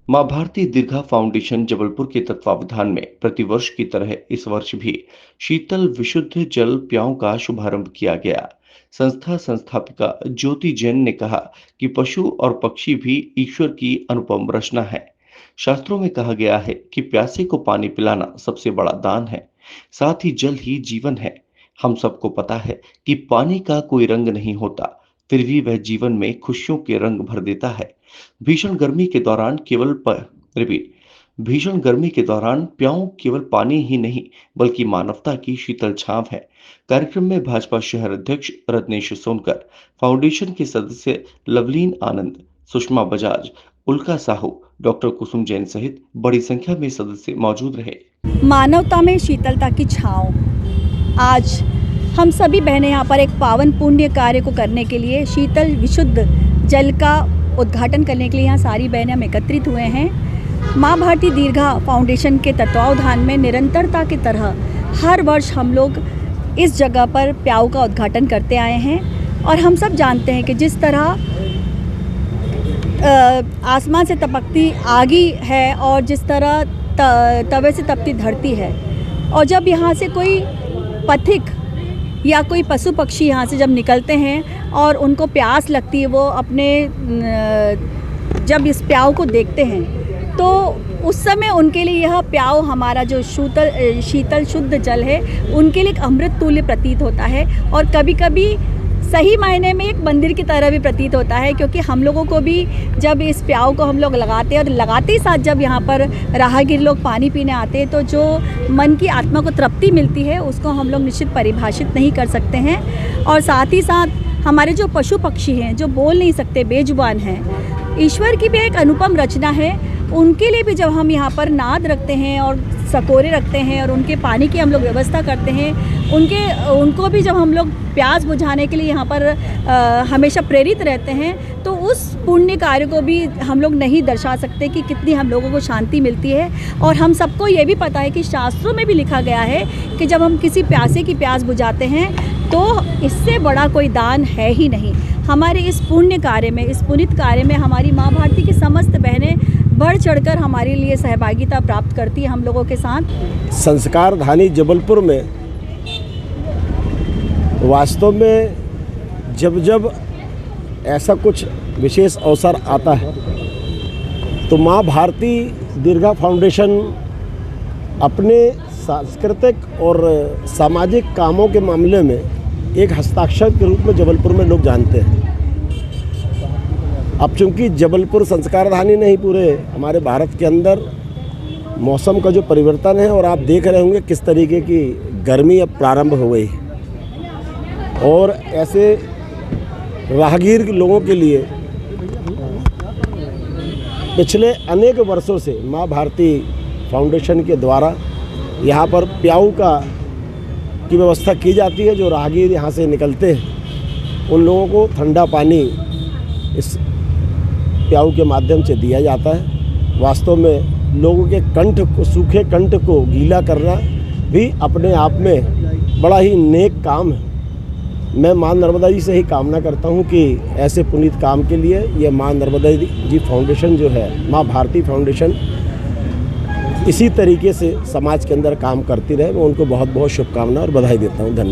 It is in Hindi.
मां भारती दीर्घा फाउंडेशन जबलपुर के तत्वावधान में प्रतिवर्ष की तरह इस वर्ष भी शीतल विशुद्ध जल प्याऊ का शुभारंभ किया गया। संस्था संस्थापिका ज्योति जैन ने कहा कि पशु और पक्षी भी ईश्वर की अनुपम रचना है। शास्त्रों में कहा गया है कि प्यासे को पानी पिलाना सबसे बड़ा दान है। साथ ही जल ही जीवन है। हम सबको पता है कि पानी का कोई रंग नहीं होता, फिर भी वह जीवन में खुशियों के रंग भर देता है। भीषण गर्मी के दौरान रिपीट भीषण गर्मी के दौरान प्याऊ केवल पानी ही नहीं बल्कि मानवता की शीतल छांव है। कार्यक्रम में भाजपा शहर अध्यक्ष रत्नेश सोनकर, फाउंडेशन के सदस्य लवलीन आनंद, सुषमा बजाज, उल्का साहू, डॉक्टर कुसुम जैन सहित बड़ी संख्या में सदस्य मौजूद रहे। मानवता में शीतलता की छांव। आज हम सभी बहनें यहाँ पर एक पावन पुण्य कार्य को करने के लिए शीतल विशुद्ध जल का उद्घाटन करने के लिए यहाँ सारी बहनें हम एकत्रित हुए हैं। मां भारती दीर्घा फाउंडेशन के तत्वावधान में निरंतरता की तरह हर वर्ष हम लोग इस जगह पर प्याऊ का उद्घाटन करते आए हैं। और हम सब जानते हैं कि जिस तरह आसमान से टपकती आगी है और जिस तरह तवे से तपती धरती है, और जब यहाँ से कोई पथिक या कोई पशु पक्षी यहाँ से जब निकलते हैं और उनको प्यास लगती है, वो अपने जब इस प्याऊ को देखते हैं तो उस समय उनके लिए यह प्याऊ, हमारा जो शीतल शुद्ध जल है, उनके लिए एक अमृत तुल्य प्रतीत होता है। और कभी कभी सही मायने में एक मंदिर की तरह भी प्रतीत होता है, क्योंकि हम लोगों को भी जब इस प्याऊ को हम लोग लगाते हैं और लगाते ही साथ जब यहाँ पर राहगीर लोग पानी पीने आते हैं तो जो मन की आत्मा को तृप्ति मिलती है उसको हम लोग निश्चित परिभाषित नहीं कर सकते हैं। और साथ ही साथ हमारे जो पशु पक्षी हैं जो बोल नहीं सकते, बेजुबान हैं, ईश्वर की भी एक अनुपम रचना है। उनके लिए भी जब हम यहाँ पर नाद रखते हैं और सकोरे रखते हैं और उनके पानी की हम लोग व्यवस्था करते हैं, उनको भी जब हम लोग प्यास बुझाने के लिए यहाँ पर हमेशा प्रेरित रहते हैं, तो उस पुण्य कार्य को भी हम लोग नहीं दर्शा सकते कि कितनी हम लोगों को शांति मिलती है। और हम सबको ये भी पता है कि शास्त्रों में भी लिखा गया है कि जब हम किसी प्यासे की प्यास बुझाते हैं तो इससे बड़ा कोई दान है ही नहीं। हमारे इस पुण्य कार्य में, इस पुनीत कार्य में हमारी माँ भारती की समस्त बहनें बढ़ चढ़कर हमारे लिए सहभागिता प्राप्त करती है हम लोगों के साथ। संस्कार धानी जबलपुर में वास्तव में जब जब ऐसा कुछ विशेष अवसर आता है तो मां भारती दीर्घा फाउंडेशन अपने सांस्कृतिक और सामाजिक कामों के मामले में एक हस्ताक्षर के रूप में जबलपुर में लोग जानते हैं। अब चूंकि जबलपुर संस्कार धानी नहीं, पूरे हमारे भारत के अंदर मौसम का जो परिवर्तन है, और आप देख रहे होंगे किस तरीके की गर्मी अब प्रारंभ हो गई, और ऐसे राहगीर लोगों के लिए पिछले अनेक वर्षों से मां भारती फाउंडेशन के द्वारा यहाँ पर प्याऊ की व्यवस्था की जाती है। जो राहगीर यहाँ से निकलते हैं उन लोगों को ठंडा पानी इस प्याऊ के माध्यम से दिया जाता है। वास्तव में लोगों के सूखे कंठ को गीला करना भी अपने आप में बड़ा ही नेक काम है। मैं मां नर्मदा जी से ही कामना करता हूं कि ऐसे पुनीत काम के लिए ये मां नर्मदा जी फाउंडेशन जो है, मां भारती फाउंडेशन, इसी तरीके से समाज के अंदर काम करती रहे। मैं उनको बहुत बहुत शुभकामनाएं और बधाई देता हूं। धन्यवाद।